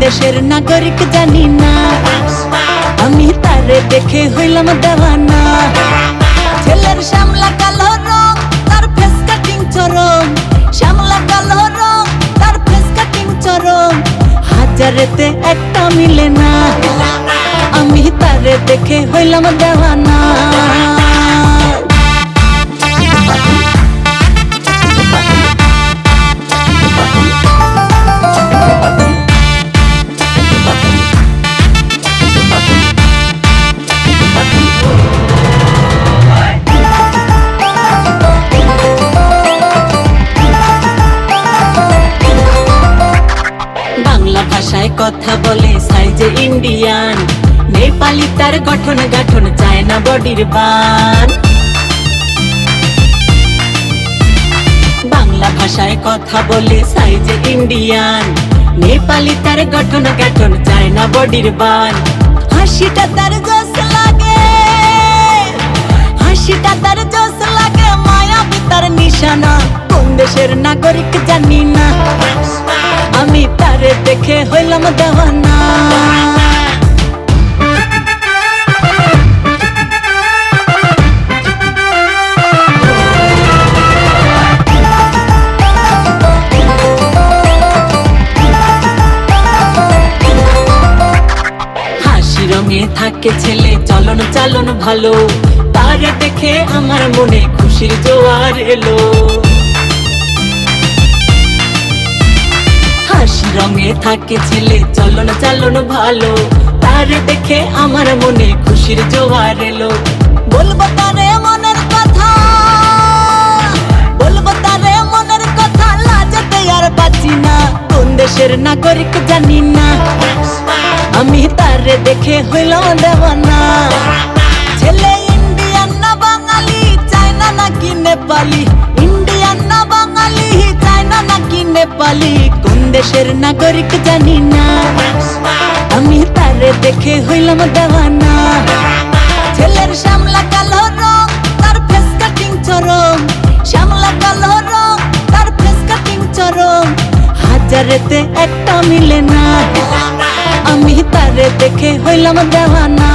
দেশের নাগরিক জানি না, আমি তারে দেখে হইলাম দেওয়ানা। ছেলের শ্যামলা কালো রং, তার ফেস কাটিং চরম, শ্যামলা কালো রং, তার ফেস কাটিং চরম, হাজারেতে একটা মিলে না, আমি তারে দেখে হইলাম দেওয়ানা। বাংলা ভাষায় কথা বলে সাইজে ইন্ডিয়ান, নেপালি তার গঠন গাঠন চায়না বডির বান। বাংলা ভাষায় কথা বলে সাইজে ইন্ডিয়ান, নেপালি তার গঠন গাঠন চায়না বডির বান। হাসিটা তার জোশ লাগে, হাসিটা তার জোশ লাগে, মায়াবী তার নিশানা, কোন দেশের নাগরিক জানি না, আমি তারে দেখে হইলাম দেওয়ানা। হাসি রঙে থাকে ছেলে, চলন চালন ভালো, তারে দেখে আমার মনে খুশির জোয়ার এলো। হাসি রঙে থাকে ছেলে, চলন চালন ভালো, তারে দেখে আমার মনে খুশির জোয়ার এলো। বলবো তারে মনের কথা, বলবো তারে মনের কথা, লাজতে আর বাঁচি না, কোন দেশের নাগরিক জানি না, আমি তারে দেখে হইলাম দেওয়ানা। ছেলে ইন্ডিয়ান না বাঙালি, চায়না নাকি নেপালি, ইন্ডিয়ান না বাঙালি, চায়না নাকি নেপালি, কোন দেশের নাগরিক জানি না, আমি তারে দেখে হইলাম দেওয়ানা। ছেলের শ্যামলা কালো রং, তার ফেস কাটিং চরম, শ্যামলা কালো রং, তার ফেস কাটিং চরম, হাজারেতে একটা মিলে না, আমি তারে দেখে হইলাম দেওয়ানা।